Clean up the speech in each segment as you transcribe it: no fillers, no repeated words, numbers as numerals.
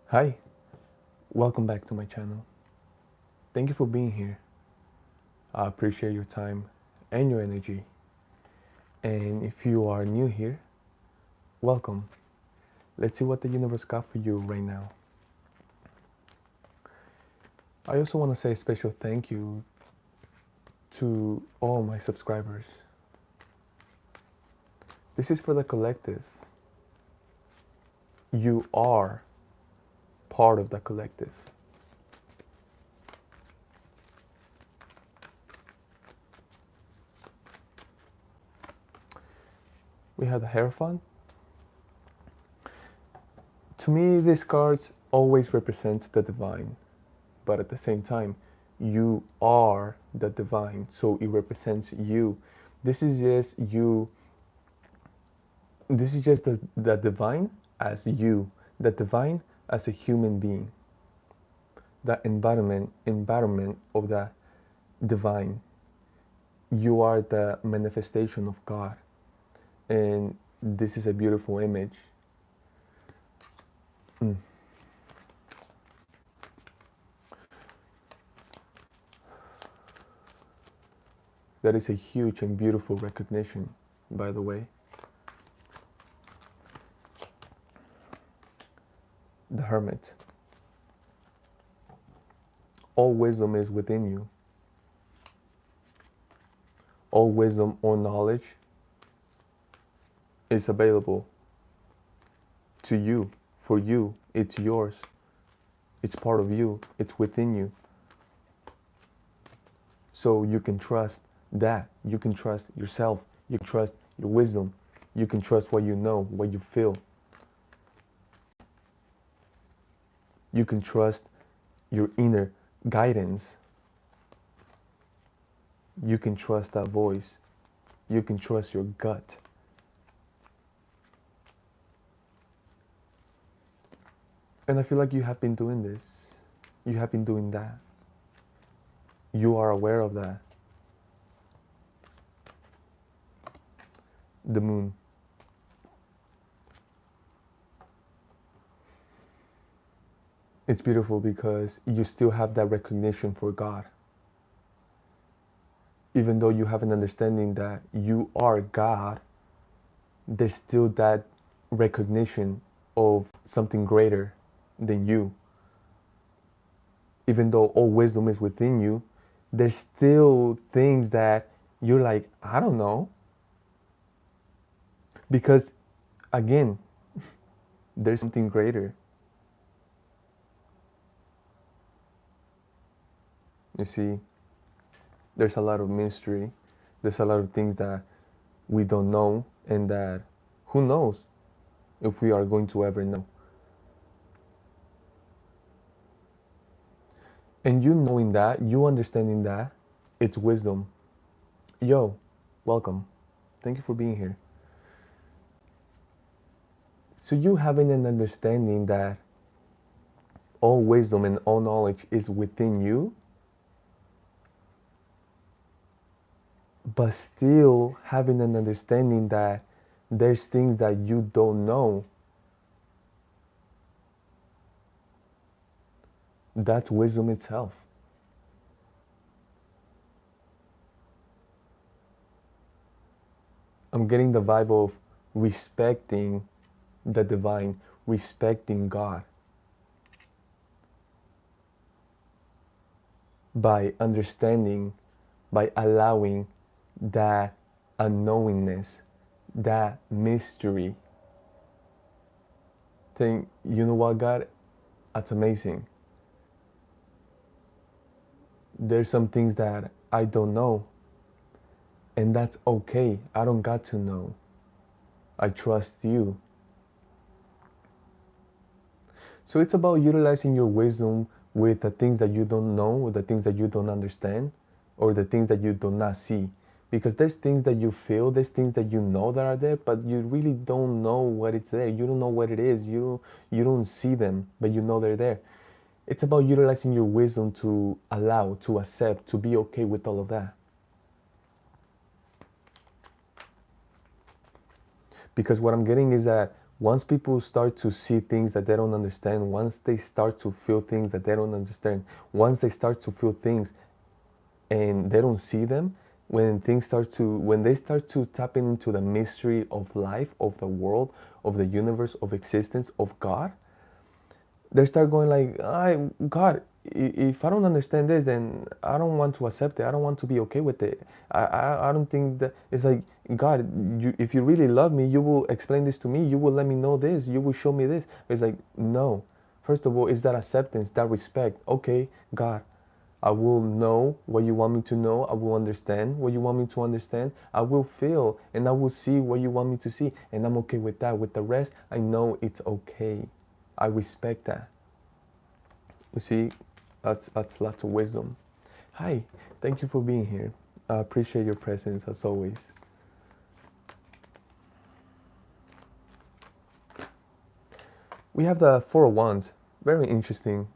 Hi, welcome back to my channel. Thank you for being here. I appreciate your time and your energy. And if you are new here, welcome. Let's see what the universe got for you right now. I also want to say a special thank you to all my subscribers. This is for the collective. You are part of the collective. We have the Hierophant. To me, this card always represents the divine, but at the same time, you are the divine, so it represents you. This is just you. This is just the divine as you, the divine as a human being, the environment of the divine. You are the manifestation of God, and this is a beautiful image. That is a huge and beautiful recognition, by the way. The Hermit. All wisdom is within you. All wisdom or knowledge is available to you, for you. It's yours. It's part of you. It's within you. So you can trust that. You can trust yourself. You can trust your wisdom. You can trust what you know, what you feel. You can trust your inner guidance. You can trust that voice. You can trust your gut. And I feel like you have been doing this. You have been doing that. You are aware of that. The Moon. It's beautiful because you still have that recognition for God. Even though you have an understanding that you are God, there's still that recognition of something greater than you. Even though all wisdom is within you, there's still things that you're like, I don't know. Because again, there's something greater. You see, there's a lot of mystery. There's a lot of things that we don't know, and that who knows if we are going to ever know. And you knowing that, you understanding that, it's wisdom. Yo, welcome. Thank you for being here. So you having an understanding that all wisdom and all knowledge is within you, but still having an understanding that there's things that you don't know, that's wisdom itself. I'm getting the vibe of respecting the divine, respecting God by understanding, by allowing that unknowingness, that mystery. Think, you know what, God? That's amazing. There's some things that I don't know, and that's okay. I don't got to know. I trust you. So it's about utilizing your wisdom with the things that you don't know, or the things that you don't understand, or the things that you do not see. Because there's things that you feel, there's things that you know that are there, but you really don't know what it's there. You don't know what it is. You don't see them, but you know they're there. It's about utilizing your wisdom to allow, to accept, to be okay with all of that. Because what I'm getting is that Once people start to see things that they don't understand, once they start to feel things that they don't understand, once they start to feel things and they don't see them, when they start to tap into the mystery of life, of the world, of the universe, of existence, of God, they start going like, God, if I don't understand this, then I don't want to accept it. I don't want to be okay with it. I don't think that it's like, God, if you really love me, you will explain this to me. You will let me know this. You will show me this. It's like, no. First of all, it's that acceptance, that respect. Okay, God, I will know what you want me to know. I will understand what you want me to understand. I will feel and I will see what you want me to see. And I'm okay with that. With the rest, I know it's okay. I respect that. You see, that's lots of wisdom. Hi, thank you for being here. I appreciate your presence as always. We have the Four of Wands. Very interesting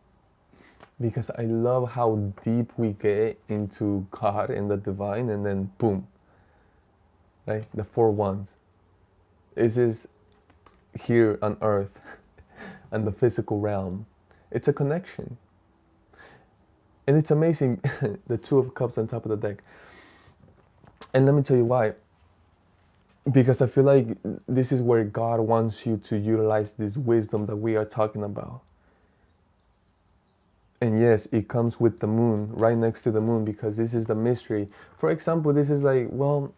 because I love how deep we get into God and the divine, and then boom, right? The Four of Wands. Is this here on earth and the physical realm? It's a connection. And it's amazing, the Two of Cups on top of the deck. And let me tell you why. Because I feel like this is where God wants you to utilize this wisdom that we are talking about. And yes, it comes with the moon, right next to the moon, because this is the mystery. For example, this is like, well,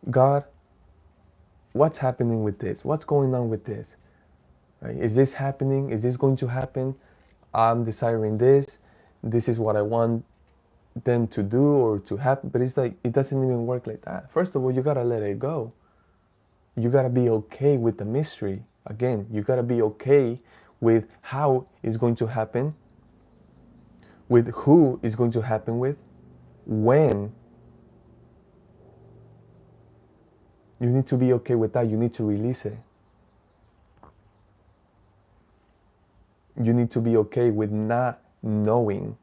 God, what's happening with this? What's going on with this? Right? Is this happening? Is this going to happen? I'm desiring this. This is what I want them to do or to happen. But it's like, it doesn't even work like that. First of all, you gotta let it go. You gotta be okay with the mystery. Again, you gotta be okay with how it's going to happen, with who it's going to happen with, when. You need to be okay with that. You need to release it. You need to be okay with not knowing.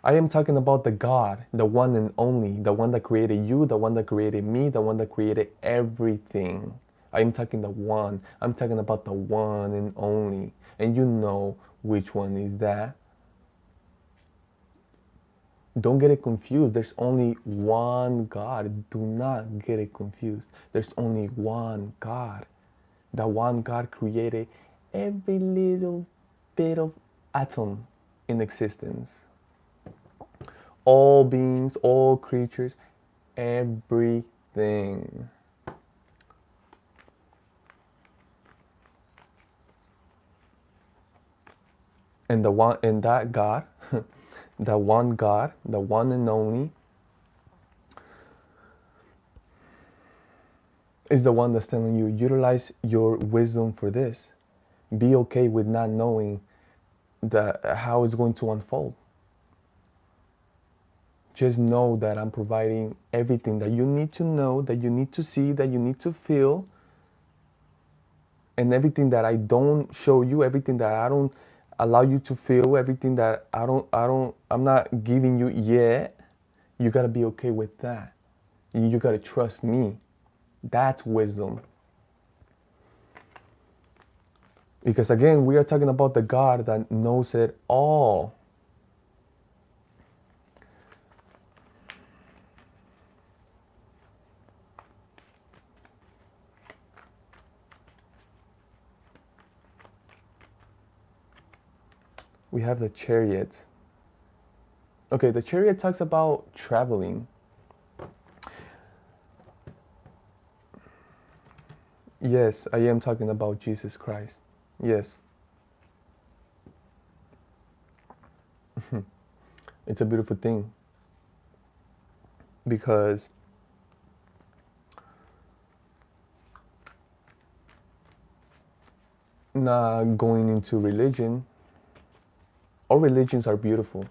I am talking about the God, the one and only, the one that created you, the one that created me, the one that created everything. I am talking the one. I'm talking about the one and only. And you know which one is that. Don't get it confused. There's only one God. Do not get it confused. There's only one God. The one God created every little bit of atom in existence. All beings, all creatures, everything. And that God, the one God, the one and only, is the one that's telling you, utilize your wisdom for this. Be okay with not knowing how it's going to unfold. Just know that I'm providing everything that you need to know, that you need to see, that you need to feel, and everything that I don't show you, everything that I don't allow you to feel, everything that I'm not giving you yet, you gotta be okay with that. You gotta trust me. That's wisdom. Because again, we are talking about the God that knows it all. We have the Chariot. Okay, the Chariot talks about traveling. Yes, I am talking about Jesus Christ. Yes. It's a beautiful thing. Because not going into religion, all religions are beautiful.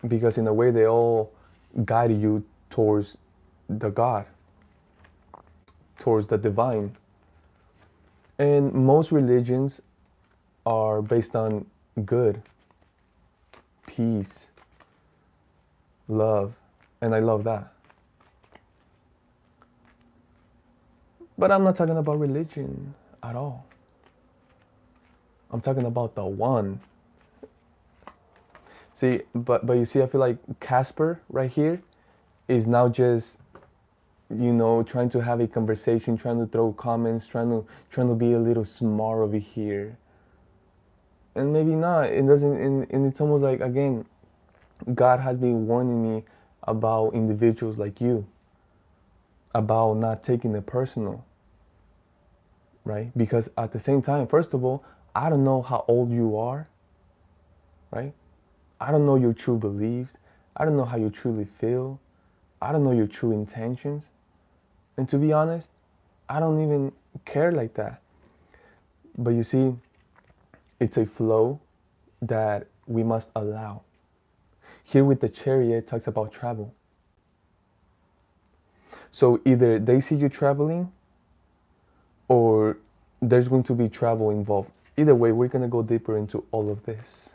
Because in a way they all guide you towards the God, towards the divine. And most religions are based on good, peace, love, and I love that. But I'm not talking about religion at all. I'm talking about the one. See, but you see, I feel like Casper right here is now just, trying to have a conversation, trying to throw comments, trying to be a little smart over here. And maybe not. It doesn't. And it's almost like, again, God has been warning me about individuals like you, about not taking it personal, right? Because at the same time, first of all, I don't know how old you are, right? I don't know your true beliefs. I don't know how you truly feel. I don't know your true intentions. And to be honest, I don't even care like that. But you see, it's a flow that we must allow. Here with the chariot, it talks about travel. So either they see you traveling or there's going to be travel involved. Either way, we're going to go deeper into all of this.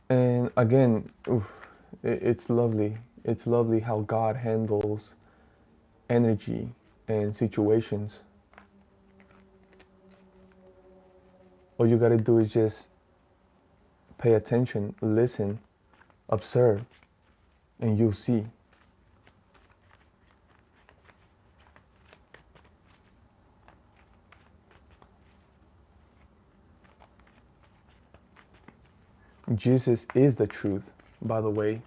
And again, it's lovely. It's lovely how God handles energy and situations. All you got to do is just pay attention, listen, observe, and you'll see. Jesus is the truth, by the way.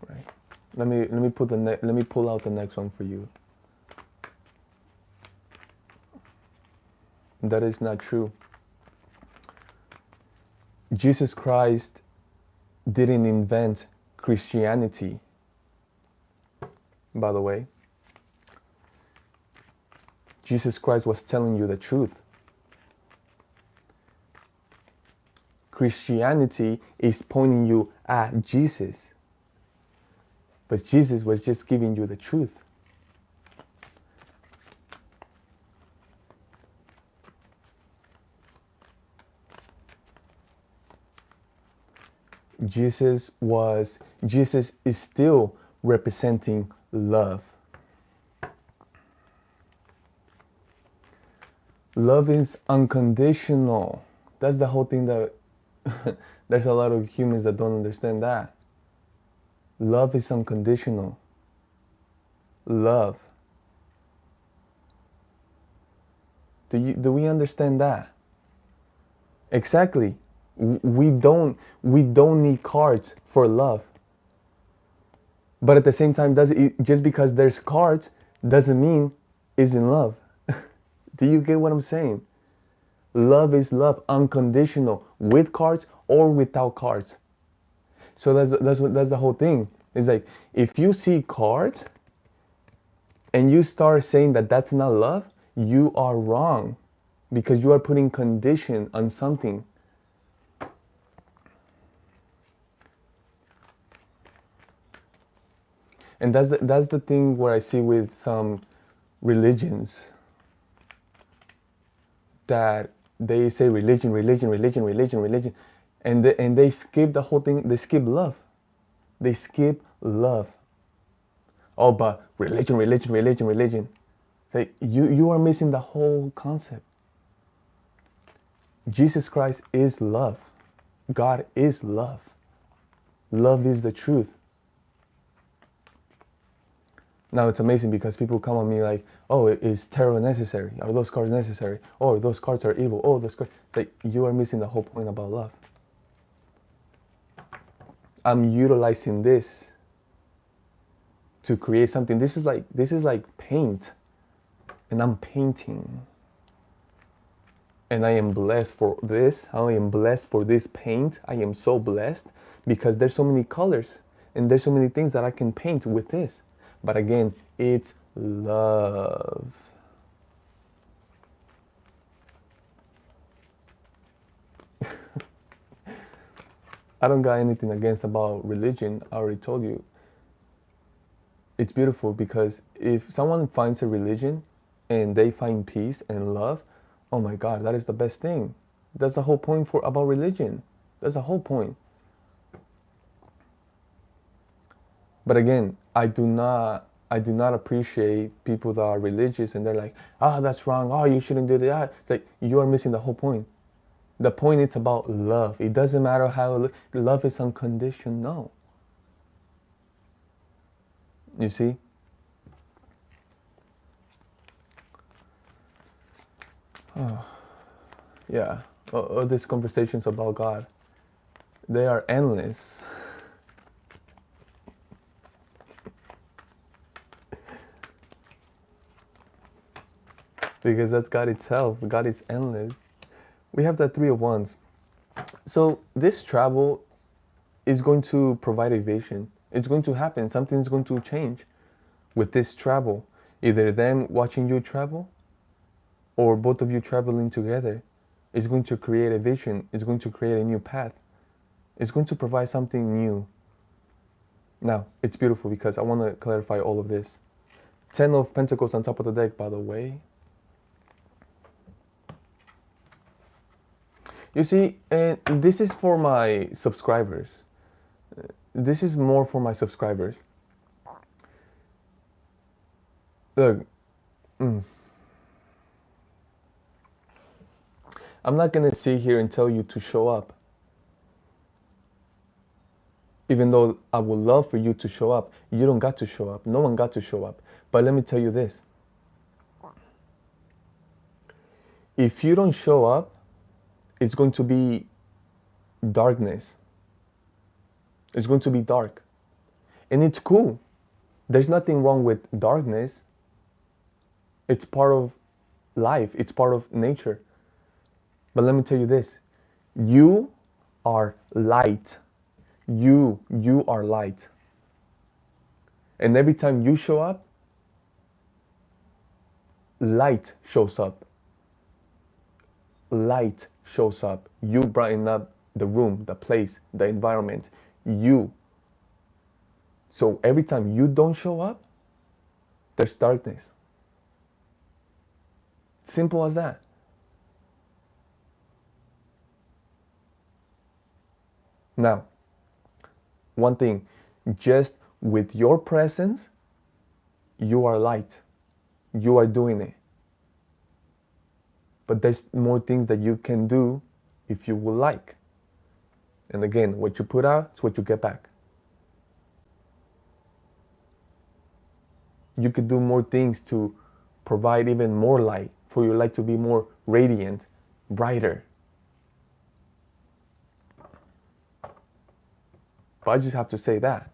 Right. Let me pull out the next one for you. That is not true. Jesus Christ didn't invent Christianity, by the way. Jesus Christ was telling you the truth. Christianity is pointing you at Jesus. But Jesus was just giving you the truth. Jesus is still representing love. Love is unconditional. That's the whole thing that there's a lot of humans that don't understand that. Love is unconditional. Love. Do we understand that? Exactly. We don't need cards for love. But at the same time, just because there's cards doesn't mean it's in love. Do you get what I'm saying? Love is love, unconditional, with cards or without cards. So that's the whole thing. It's like, if you see cards and you start saying that that's not love, you are wrong, because you are putting condition on something. And that's the thing where I see with some religions, that they say religion, and they skip the whole thing. They skip love. They skip love. Oh, but religion. It's like, you are missing the whole concept. Jesus Christ is love. God is love. Love is the truth. Now it's amazing because people come on me like, oh, is tarot necessary? Are those cards necessary? Oh, those cards are evil. Oh, those cards. It's like, you are missing the whole point about love. I'm utilizing this to create something. This is like paint, and I'm painting. And I am blessed for this. I am blessed for this paint. I am so blessed because there's so many colors and there's so many things that I can paint with this. But again, it's love. I don't got anything against about religion. I already told you. It's beautiful because if someone finds a religion and they find peace and love, oh my God, that is the best thing. That's the whole point about religion. That's the whole point. But again, I do not appreciate people that are religious and they're like, ah, that's wrong. Oh, you shouldn't do that. It's like you are missing the whole point. The point is about love. It doesn't matter how love is unconditional. You see? Yeah. All these conversations about God, they are endless. Because that's God itself. God is endless. We have that Three of Wands. So this travel is going to provide a vision. It's going to happen. Something's going to change with this travel. Either them watching you travel or both of you traveling together is going to create a vision. It's going to create a new path. It's going to provide something new. Now, it's beautiful because I want to clarify all of this. 10 of Pentacles on top of the deck, by the way. You see, and this is for my subscribers. This is more for my subscribers. Look, I'm not going to sit here and tell you to show up. Even though I would love for you to show up, you don't got to show up. No one got to show up. But let me tell you this. If you don't show up, it's going to be darkness. It's going to be dark. And it's cool. There's nothing wrong with darkness. It's part of life. It's part of nature. But let me tell you this. You are light. You are light. And every time you show up, light shows up. Light shows up. You brighten up the room, the place, the environment. You. So every time you don't show up, there's darkness. Simple as that. Now, one thing, just with your presence, you are light. You are doing it. But there's more things that you can do if you would like. And again, what you put out is what you get back. You could do more things to provide even more light, for your light to be more radiant, brighter. But I just have to say that.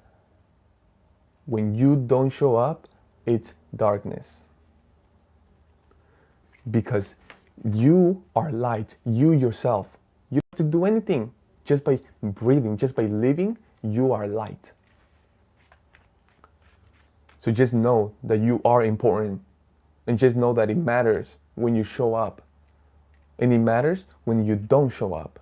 When you don't show up, it's darkness. Because you are light, you yourself. You don't have to do anything. Just by breathing, just by living, you are light. So just know that you are important. And just know that it matters when you show up. And it matters when you don't show up.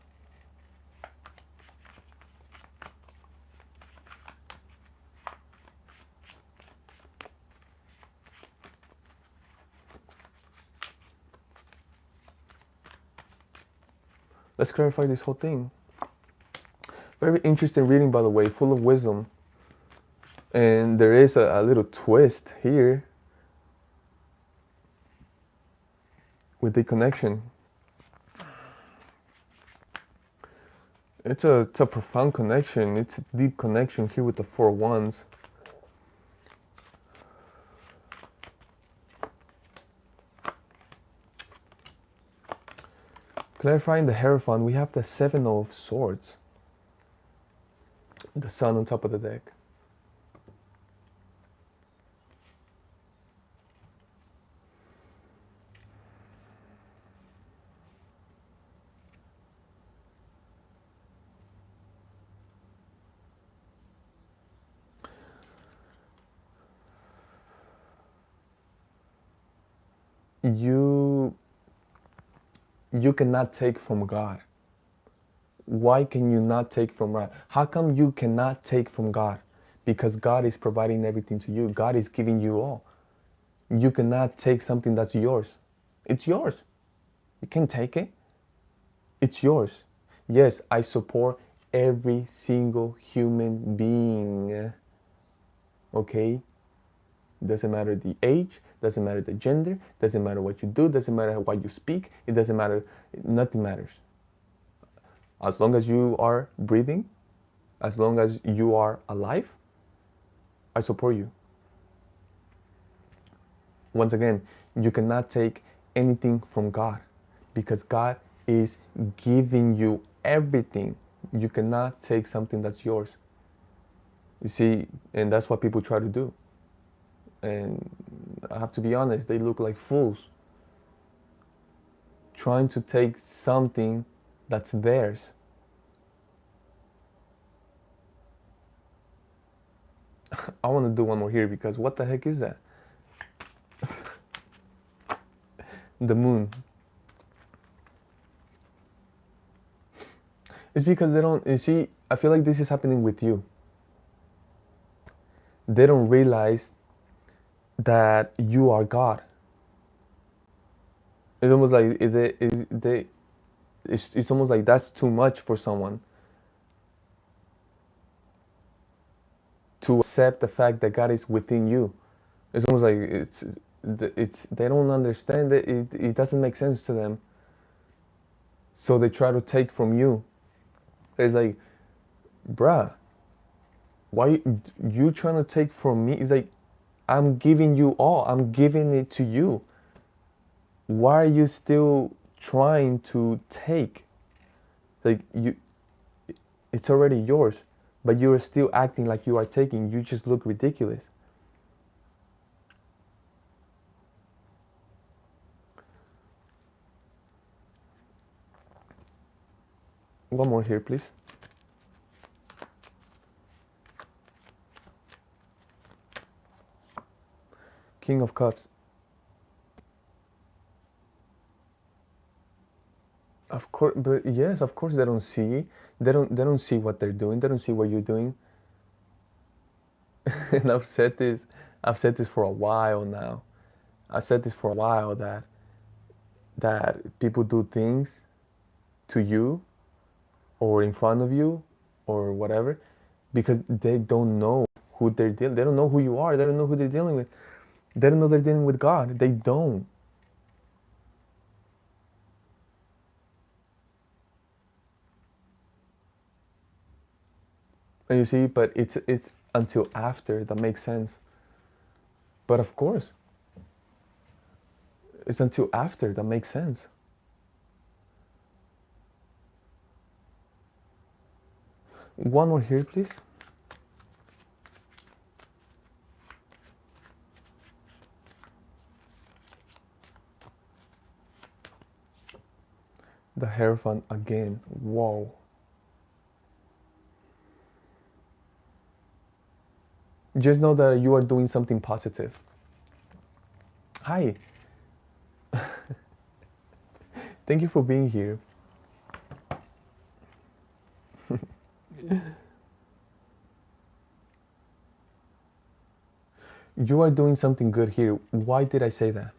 Let's clarify this whole thing. Very interesting reading, by the way, full of wisdom. And there is a little twist here with the connection. It's a profound connection. It's a deep connection here with the Four of Wands. Clarifying the Hierophant, we have the Seven of Swords. The Sun on top of the deck. You cannot take from God. Why can you not take from God? How come you cannot take from God? Because God is providing everything to you. God is giving you all. You cannot take something that's yours. It's yours. You can take it. It's yours. Yes, I support every single human being. okay? Doesn't matter the age, doesn't matter the gender, doesn't matter what you do, doesn't matter what you speak, it doesn't matter, nothing matters. As long as you are breathing, as long as you are alive, I support you. Once again, you cannot take anything from God because God is giving you everything. You cannot take something that's yours. You see, and that's what people try to do. And I have to be honest, they look like fools trying to take something that's theirs. I want to do one more here because what the heck is that? The moon. It's because they don't, you see, I feel like this is happening with you. They don't realize that you are God. It's almost like it's almost like that's too much for someone to accept the fact that God is within you. It's almost like it's they don't understand it. It doesn't make sense to them. So they try to take from you. It's like, bruh, why you trying to take from me? It's like, I'm giving you all. I'm giving it to you. Why are you still trying to take? Like it's already yours, but you're still acting like you are taking. You just look ridiculous. One more here, please. King of Cups. Of course, but yes, of course they don't see. They don't see what they're doing. They don't see what you're doing. And I've said this for a while now. I said this for a while that people do things to you or in front of you or whatever because they don't know who they're dealing. They don't know who you are. They don't know who they're dealing with. They don't know they're dealing with God. They don't. And you see, but it's until after that makes sense. But of course, it's until after that makes sense. One more here, please. The Hierophant again. Whoa. Just know that you are doing something positive. Hi. Thank you for being here. You are doing something good here. Why did I say that?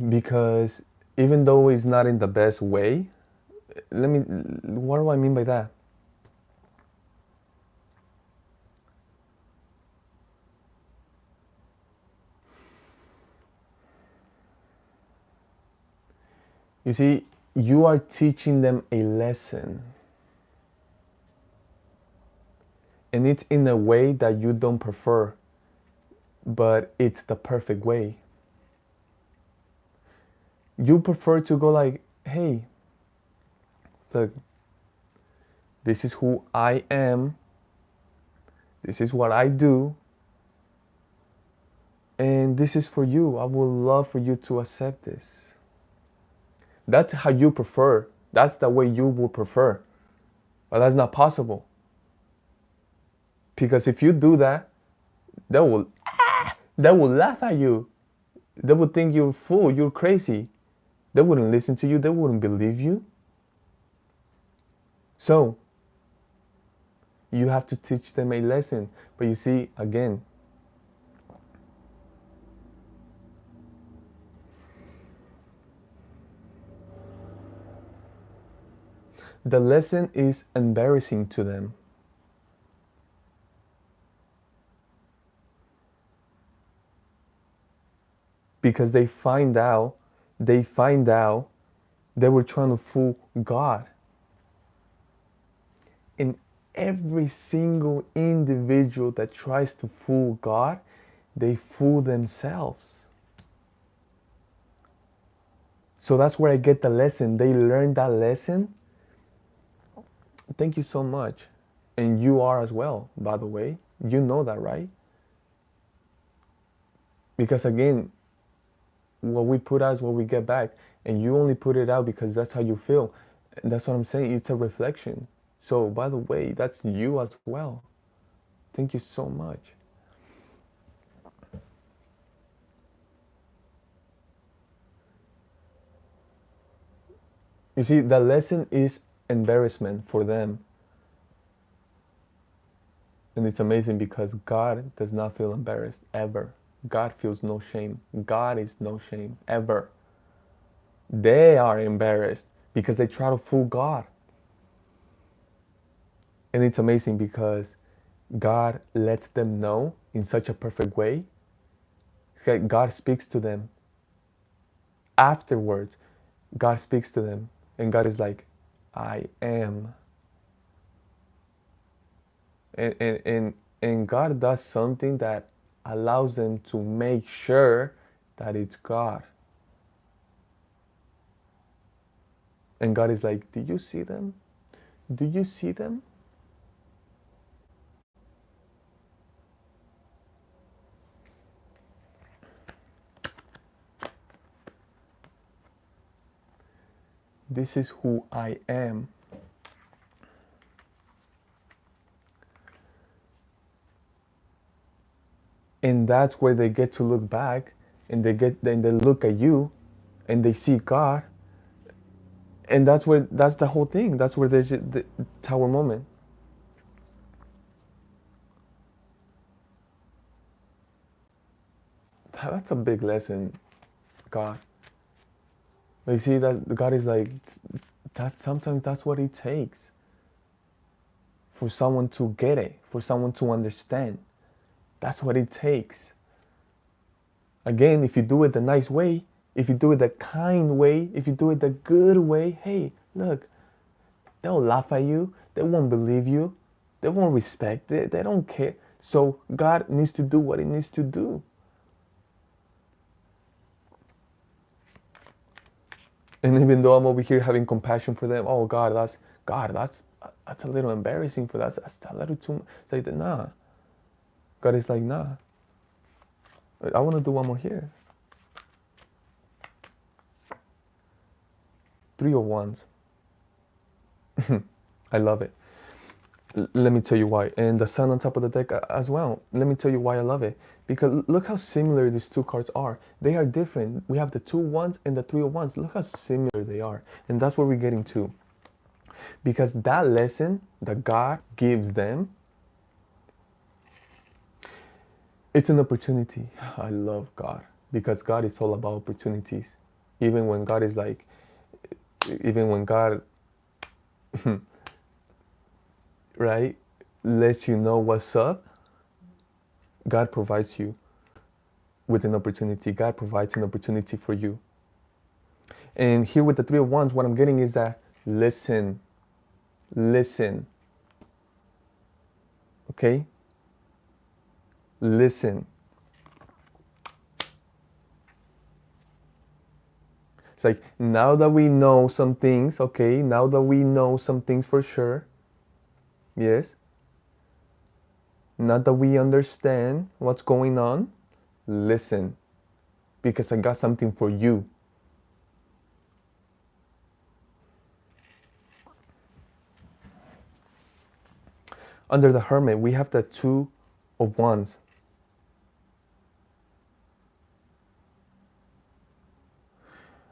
Because even though it's not in the best way, what do I mean by that? You see, you are teaching them a lesson. And it's in a way that you don't prefer, but it's the perfect way. You prefer to go like, hey, look, this is who I am, this is what I do, and this is for you. I would love for you to accept this. That's how you prefer. That's the way you would prefer. But that's not possible. Because if you do that, they will laugh at you. They would think you're a fool, you're crazy. They wouldn't listen to you, they wouldn't believe you. So, you have to teach them a lesson. But you see, again, the lesson is embarrassing to them. because they find out they were trying to fool God. And every single individual that tries to fool God, they fool themselves. So that's where I get the lesson. They learned that lesson. Thank you so much. And you are as well, by the way. You know that, right? Because again, what we put out is what we get back. And you only put it out because that's how you feel. And that's what I'm saying. It's a reflection. So, by the way, that's you as well. Thank you so much. You see, the lesson is embarrassment for them. And it's amazing because God does not feel embarrassed ever. God feels no shame. God is no shame ever. They are embarrassed because they try to fool God. And it's amazing because God lets them know in such a perfect way. God speaks to them. Afterwards, God speaks to them. And God is like, I am. And God does something that allows them to make sure that it's God. And God is like, do you see them? Do you see them? This is who I am. And that's where they get to look back and they look at you and they see God. And that's the whole thing. That's where there's the tower moment. That's a big lesson, God. You see that God is like, that sometimes that's what it takes for someone to get it, for someone to understand. That's what it takes. Again, if you do it the nice way, if you do it the kind way, if you do it the good way, hey, look, they'll laugh at you. They won't believe you. They won't respect it. They don't care. So God needs to do what He needs to do. And even though I'm over here having compassion for them, oh that's a little embarrassing for that. That's a little too much. It's like, nah. God is like, nah. I want to do one more here. 301s. I love it. Let me tell you why. And the sun on top of the deck as well. Let me tell you why I love it. Because look how similar these two cards are. They are different. We have the 2-1s and the 3-1s. Look how similar they are. And that's where we're getting to. Because that lesson that God gives them, it's an opportunity. I love God. Because God is all about opportunities. Even when God is like, even when God right, lets you know what's up, God provides you with an opportunity. God provides an opportunity for you. And here with the 3-of-Wands, what I'm getting is that listen. Listen. Okay? Listen. It's like, now that we know some things, okay, now that we know some things for sure, yes, not that we understand what's going on, listen, because I got something for you. Under the Hermit, we have the 2-of-Wands.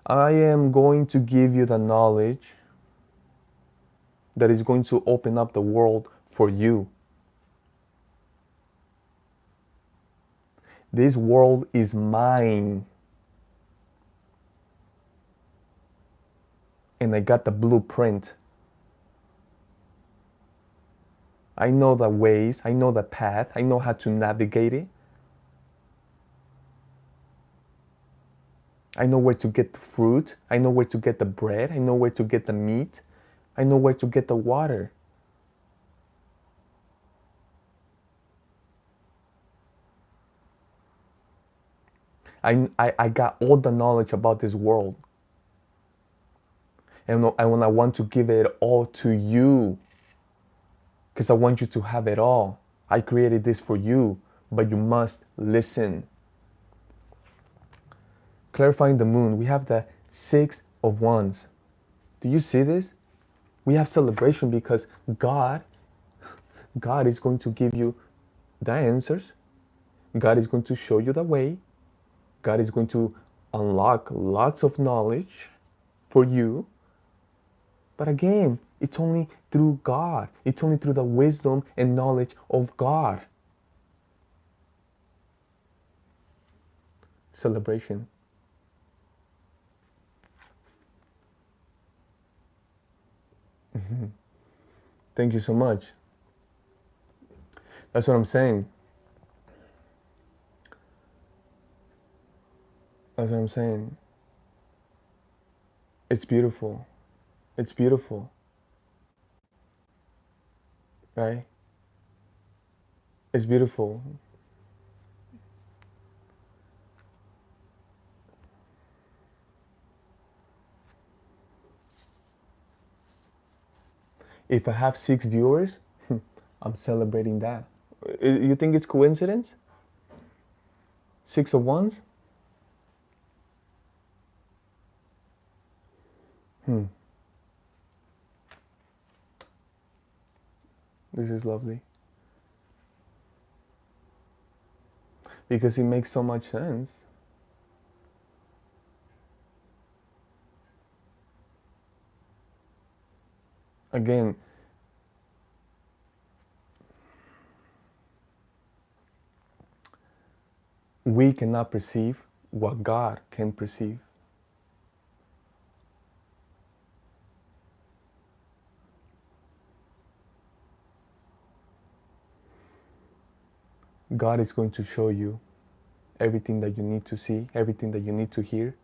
I am going to give you the knowledge that is going to open up the world for you. This world is mine. And I got the blueprint. I know the ways, I know the path, I know how to navigate it. I know where to get the fruit. I know where to get the bread. I know where to get the meat. I know where to get the water. I got all the knowledge about this world. And when I want to give it all to you, because I want you to have it all. I created this for you, but you must listen. Clarifying the moon, we have the Six of Wands. Do you see this? We have celebration because God is going to give you the answers. God is going to show you the way. God is going to unlock lots of knowledge for you. But again, it's only through God. It's only through the wisdom and knowledge of God. Celebration. Thank you so much. That's what I'm saying. That's what I'm saying. It's beautiful. It's beautiful. Right? It's beautiful. If I have 6 viewers, I'm celebrating that. You think it's coincidence? 6 of Wands? This is lovely. Because it makes so much sense. Again, we cannot perceive what God can perceive. God is going to show you everything that you need to see, everything that you need to hear,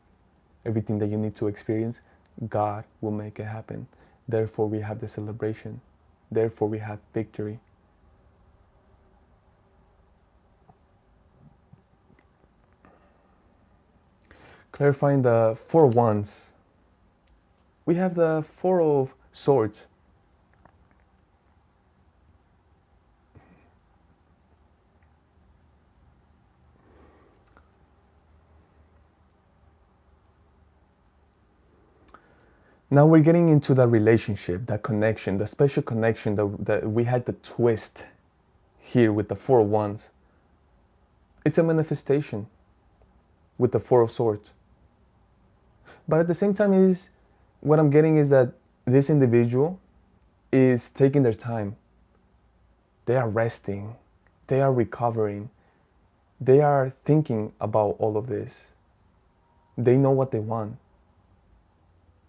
everything that you need to experience. God will make it happen. Therefore, we have the celebration. Therefore, we have victory. Clarifying the 4 of Wands. We have the 4 of Swords. Now we're getting into the relationship, the connection, the special connection that we had the twist here with the 4 of Wands. It's a manifestation with the 4 of Swords. But at the same time, is what I'm getting is that this individual is taking their time. They are resting. They are recovering. They are thinking about all of this. They know what they want.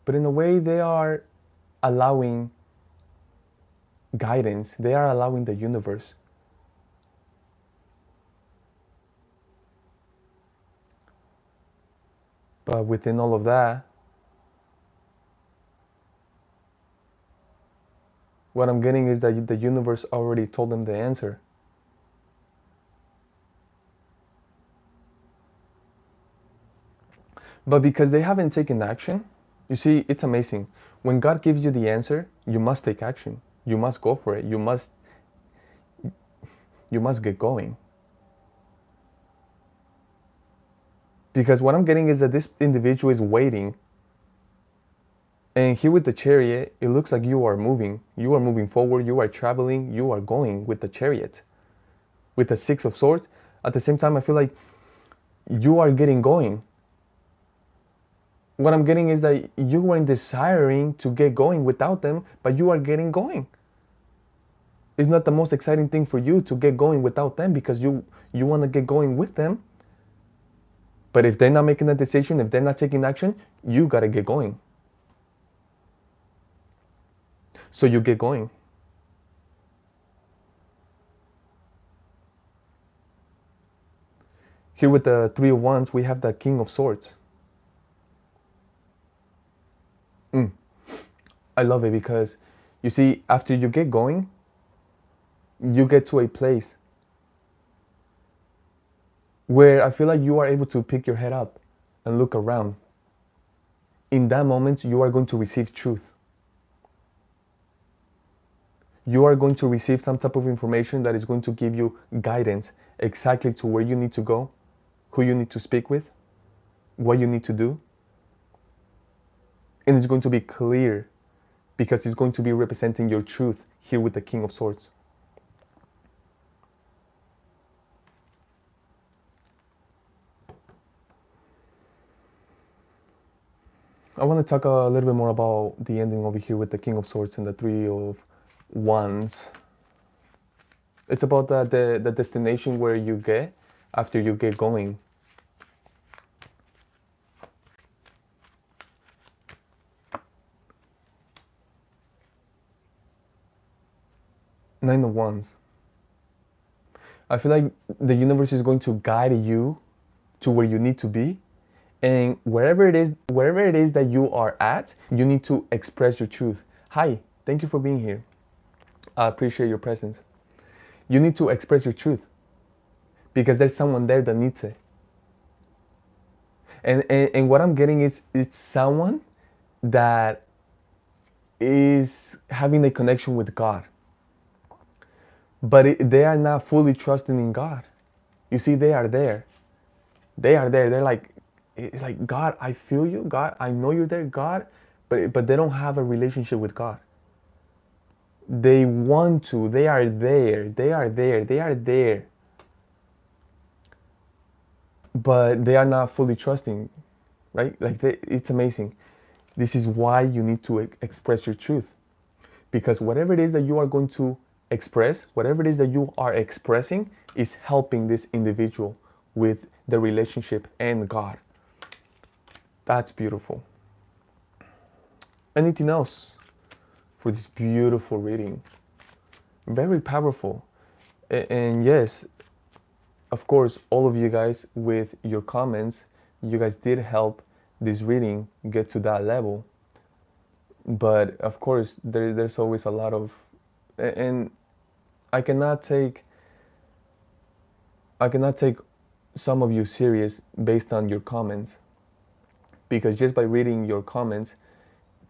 But in a way, they are allowing guidance. They are allowing the universe. But within all of that, what I'm getting is that the universe already told them the answer. But because they haven't taken action, you see, it's amazing. When God gives you the answer, you must take action. You must go for it. You must get going. Because what I'm getting is that this individual is waiting. And here with the Chariot, it looks like you are moving. You are moving forward. You are traveling. You are going with the Chariot. With the 6 of Swords, at the same time, I feel like you are getting going. What I'm getting is that you weren't desiring to get going without them, but you are getting going. It's not the most exciting thing for you to get going without them because you want to get going with them. But if they're not making a decision, if they're not taking action, you got to get going. So you get going. Here with the 3 of Wands, we have the King of Swords. I love it because you see, after you get going, you get to a place where I feel like you are able to pick your head up and look around. In that moment, you are going to receive truth. You are going to receive some type of information that is going to give you guidance exactly to where you need to go, who you need to speak with, what you need to do. And it's going to be clear because it's going to be representing your truth here with the King of Swords. I want to talk a little bit more about the ending over here with the King of Swords and the Three of Wands. It's about the destination where you get after you get going. Nine of Wands. I feel like the universe is going to guide you to where you need to be, and wherever it is that you are at, you need to express your truth. Hi, thank you for being here. I appreciate your presence. You need to express your truth because there's someone there that needs it. And what I'm getting is it's someone that is having a connection with God, but they are not fully trusting in God. You see, they are there. They are there. They're like, it's like, God, I feel you. God, I know you're there. God, but they don't have a relationship with God. They want to. They are there. They are there. They are there. But they are not fully trusting, right? Like it's amazing. This is why you need to express your truth, because whatever it is that you are going to express, whatever it is that you are expressing, is helping this individual with the relationship and God. That's beautiful. Anything else for this beautiful reading? Very powerful. And yes, of course, all of you guys with your comments, you guys did help this reading get to that level. But of course, there's always a lot of, and I cannot take some of you serious based on your comments, because just by reading your comments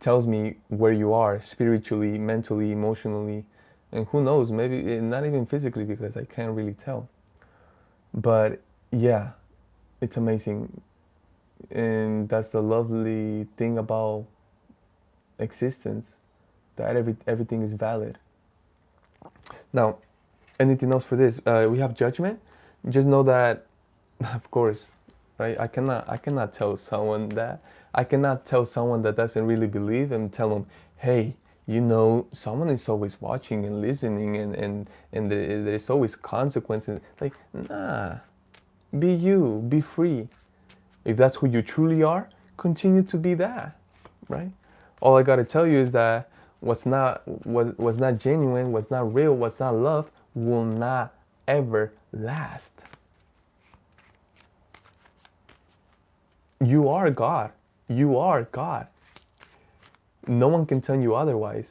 tells me where you are spiritually, mentally, emotionally, and who knows, maybe not even physically, because I can't really tell. But yeah, it's amazing. And that's the lovely thing about existence, that everything is valid. Now, anything else for this? We have judgment. Just know that, of course, right? I cannot tell someone that. I cannot tell someone that doesn't really believe and tell them, hey, you know, someone is always watching and listening, and there's always consequences. Like, nah, be you, be free. If that's who you truly are, continue to be that, right? All I gotta tell you is that what's not genuine, what's not real, what's not love will not ever last. You are God. You are God. No one can tell you otherwise.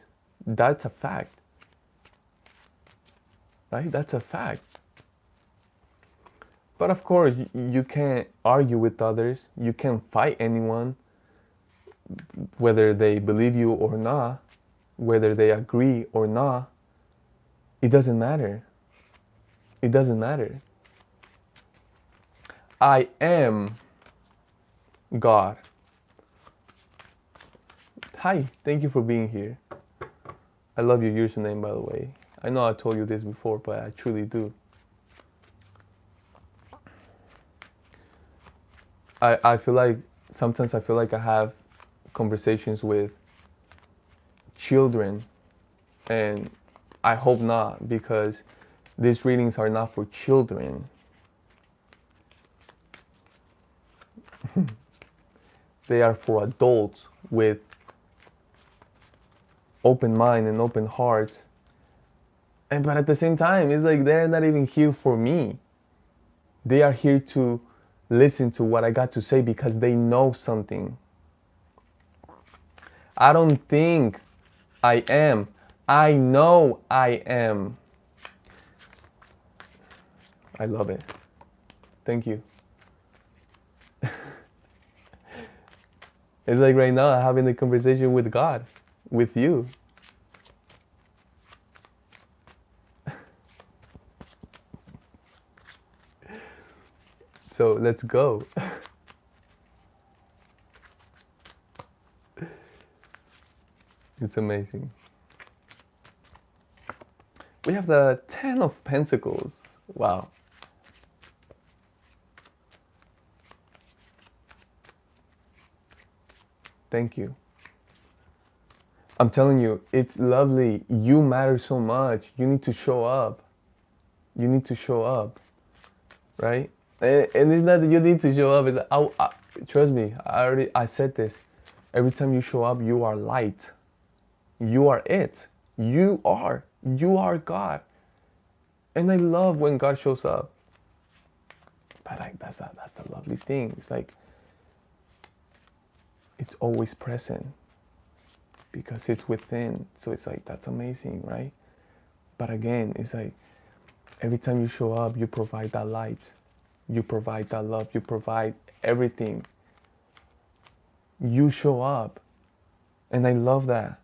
That's a fact. Right? That's a fact. But of course, you can't argue with others. You can't fight anyone, whether they believe you or not, whether they agree or not. It doesn't matter. It doesn't matter. I am God. Hi, thank you for being here. I love your username, by the way. I know I told you this before, but I truly do. I feel like, sometimes I feel like I have conversations with children, and I hope not, because these readings are not for children. They are for adults with open mind and open hearts. But at the same time, it's like they're not even here for me. They are here to listen to what I got to say because they know something. I don't think I am. I know I am. I love it. Thank you. It's like right now I'm having a conversation with God, with you. So let's go. It's amazing. We have the Ten of Pentacles. Wow. Thank you. I'm telling you, it's lovely. You matter so much. You need to show up. You need to show up, right? And it's not that you need to show up. It's trust me. I said this. Every time you show up, you are light. You are it. You are. You are God. And I love when God shows up. But like that's the lovely thing. It's like it's always present because it's within. So it's like that's amazing, right? But again, it's like every time you show up, you provide that light. You provide that love. You provide everything. You show up. And I love that.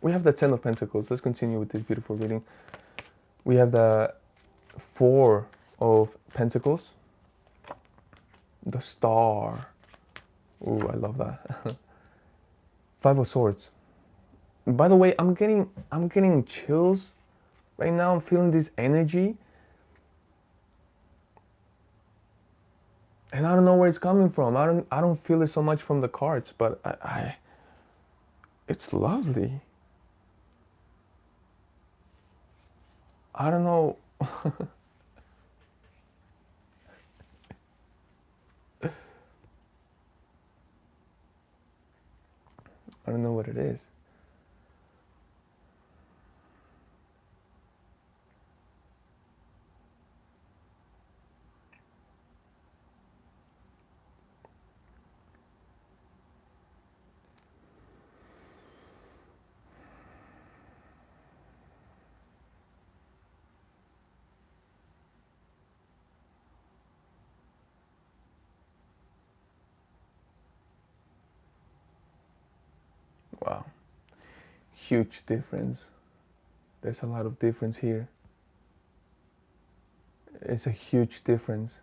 We have the Ten of Pentacles. Let's continue with this beautiful reading. We have the Four of Pentacles. The Star. Ooh, I love that. Five of Swords. By the way, I'm getting chills right now. I'm feeling this energy. And I don't know where it's coming from. I don't feel it so much from the cards, but I it's lovely. I don't know. I don't know what it is. Wow. Huge difference. There's a lot of difference here. It's a huge difference.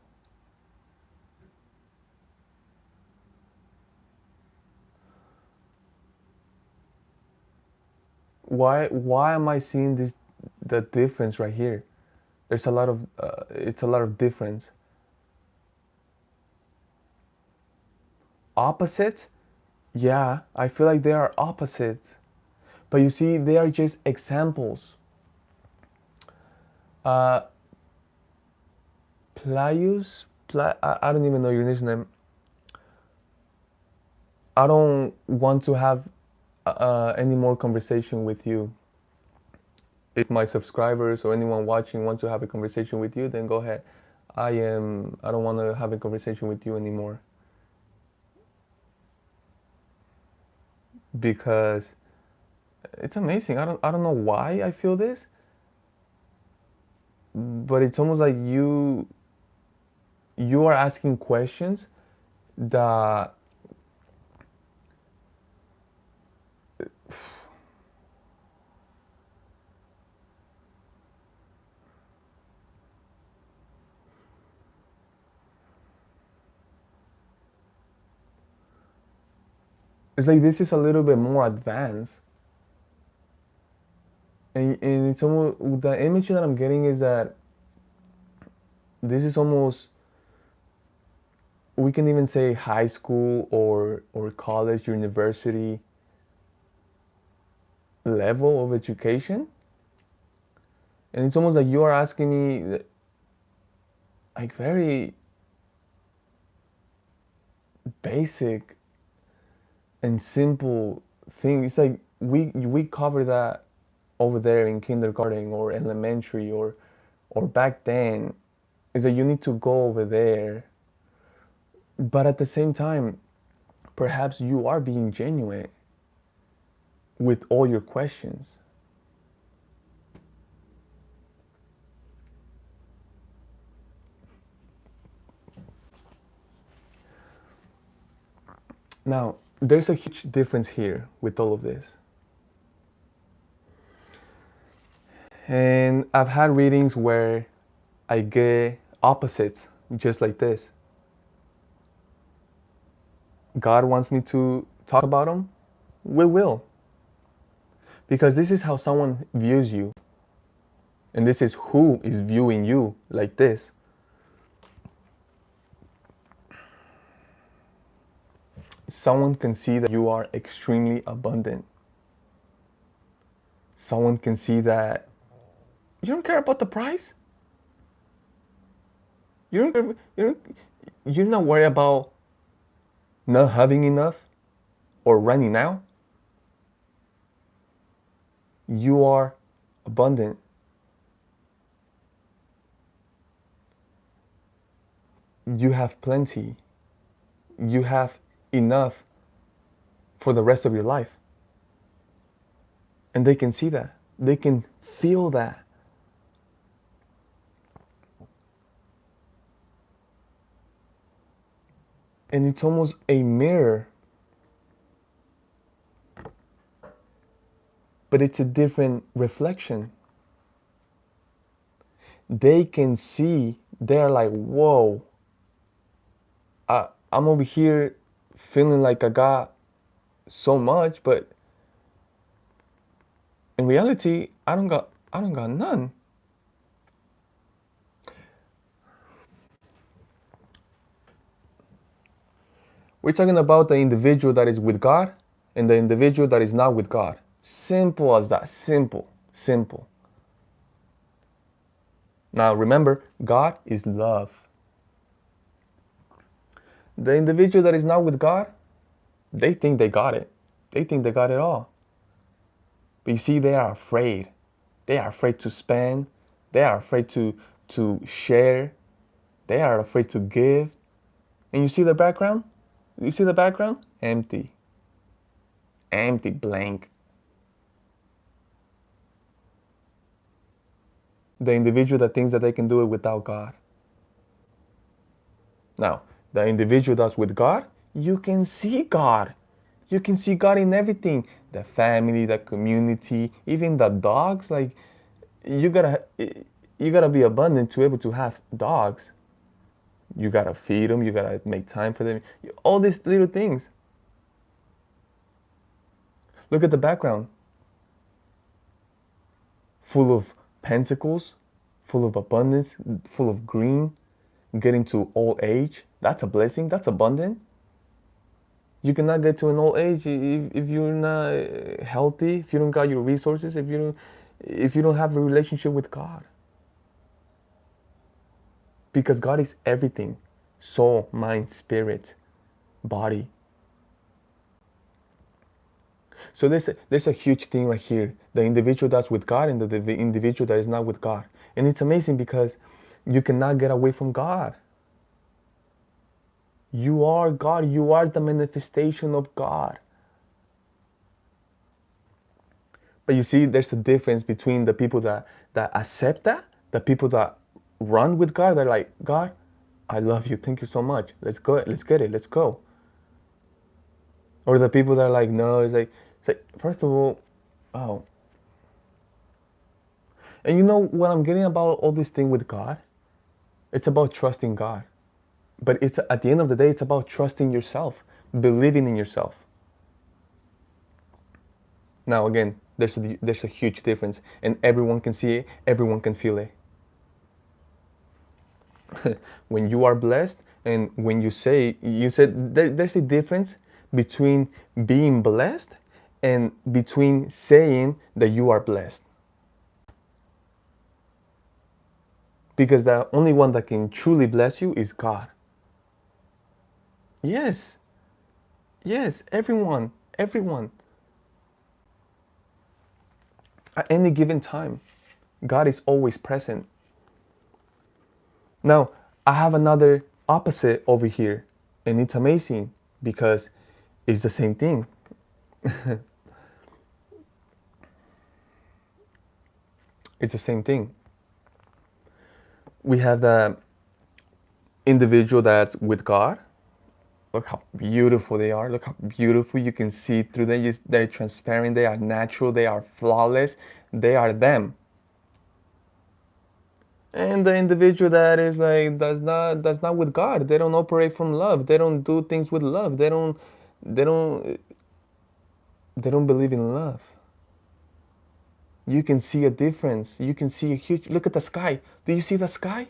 Why am I seeing this the difference right here? There's a lot of it's a lot of difference. Opposite? Yeah, I feel like they are opposite. But you see, they are just examples. Uh, I don't even know your name. I don't want to have any more conversation with you. If my subscribers or anyone watching wants to have a conversation with you, then go ahead. I don't want to have a conversation with you anymore because it's amazing. I don't know why I feel this, but it's almost like you are asking questions that it's like this is a little bit more advanced. And it's almost the image that I'm getting is that this is almost we can even say high school or college, university level of education. And it's almost like you are asking me like very basic and simple things. It's like we cover that over there in kindergarten or elementary or back then. is that you need to go over there. But at the same time, perhaps you are being genuine with all your questions. Now, there's a huge difference here with all of this. And I've had readings where I get opposites, just like this. God wants me to talk about them, we will. Because this is how someone views you. And this is who is viewing you like this. Someone can see that you are extremely abundant. Someone can see that you don't care about the price. You're not worried about not having enough or running out. You are abundant. You have plenty. You have enough for the rest of your life. And they can see that. They can feel that. And it's almost a mirror. But it's a different reflection. They can see, they're like, whoa, I'm over here feeling like I got so much, but in reality, I don't got none. We're talking about the individual that is with God and the individual that is not with God. Simple as that. Simple. Simple. Now remember, God is love. The individual that is not with God, they think they got it. They think they got it all. But you see, they are afraid. They are afraid to spend. They are afraid to share. They are afraid to give. And you see the background? You see the background? Empty. Empty, blank. The individual that thinks that they can do it without God. Now, the individual that's with God, you can see God. You can see God in everything. The family, the community, even the dogs. Like, you gotta be abundant to be able to have dogs. You gotta feed them. You gotta make time for them. All these little things. Look at the background. Full of pentacles, full of abundance, full of green, getting to old age. That's a blessing. That's abundant. You cannot get to an old age if you're not healthy, if you don't got your resources, if you don't have a relationship with God. Because God is everything. Soul, mind, spirit, body. So there's a huge thing right here. The individual that's with God and the individual that is not with God. And it's amazing because you cannot get away from God. You are God. You are the manifestation of God. But you see, there's a difference between the people that accept that, the people that run with God. They're like, God, I love you. Thank you so much. Let's go. Let's get it. Let's go. Or the people that are like, no, it's like first of all, oh. And you know what I'm getting about all this thing with God? It's about trusting God. But it's at the end of the day, it's about trusting yourself, believing in yourself. Now again, there's a huge difference, and everyone can see it, everyone can feel it. When you are blessed, and when you said there's a difference between being blessed and between saying that you are blessed. Because the only one that can truly bless you is God. Yes. Yes, everyone. At any given time, God is always present. Now, I have another opposite over here, and it's amazing because it's the same thing. It's the same thing. We have the individual that's with God. Look how beautiful they are. Look how beautiful you can see through them. They're transparent. They are natural. They are flawless. They are them. And the individual that is like that's not with God. They don't operate from love. They don't do things with love. They don't they don't believe in love. You can see a difference. You can see a huge look at the sky. Do you see the sky?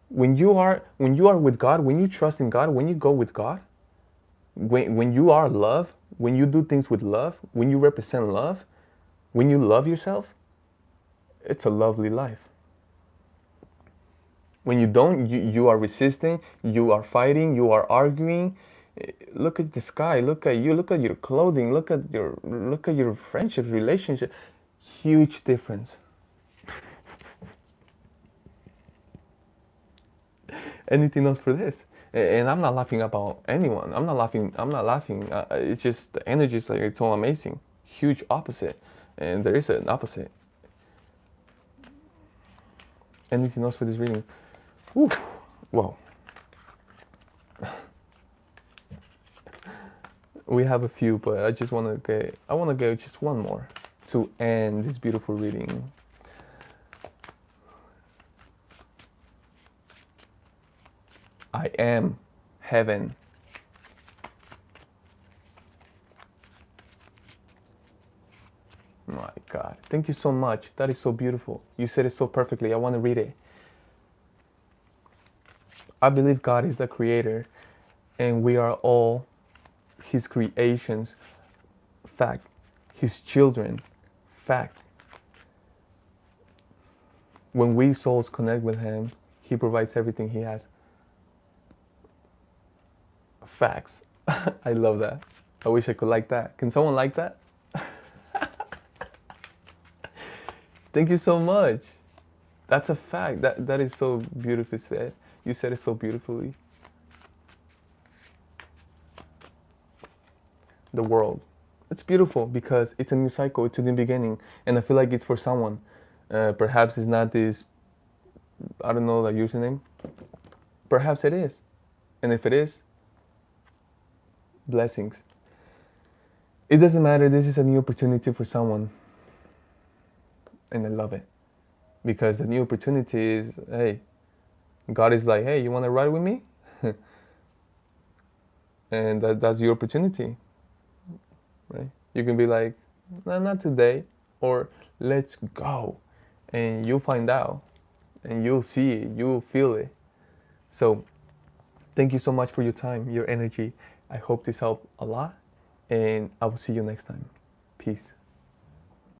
When you are with God, when you trust in God, when you go with God, when you are love, when you do things with love, when you represent love, when you love yourself, it's a lovely life. When you don't, you are resisting, you are fighting, you are arguing. Look at the sky, look at you, look at your clothing, look at your friendships, relationship. Huge difference. Anything else for this? And I'm not laughing about anyone. I'm not laughing. It's just the energy is like it's all amazing. Huge opposite. And there is an opposite. Anything else for this reading? Whew. Whoa. We have a few, but I want to get just one more to end this beautiful reading. I am heaven. My God. Thank you so much. That is so beautiful. You said it so perfectly. I want to read it. I believe God is the creator and we are all his creations. Fact. His children. Fact. When we souls connect with him, he provides everything he has. Facts. I love that. I wish I could like that. Can someone like that? Thank you so much. That's a fact. That is so beautifully said. You said it so beautifully. The world. It's beautiful because it's a new cycle. It's a new beginning, and I feel like it's for someone. Perhaps it's not this. I don't know the username. Perhaps it is, and if it is, blessings. It doesn't matter. This is a new opportunity for someone, and I love it because the new opportunity is, hey, God is like, hey, you want to ride with me? And that's your opportunity, right? You can be like, no, not today, or let's go, and you'll find out, and you'll see it, you'll feel it. So, thank you so much for your time, your energy. I hope this helped a lot, and I will see you next time. Peace.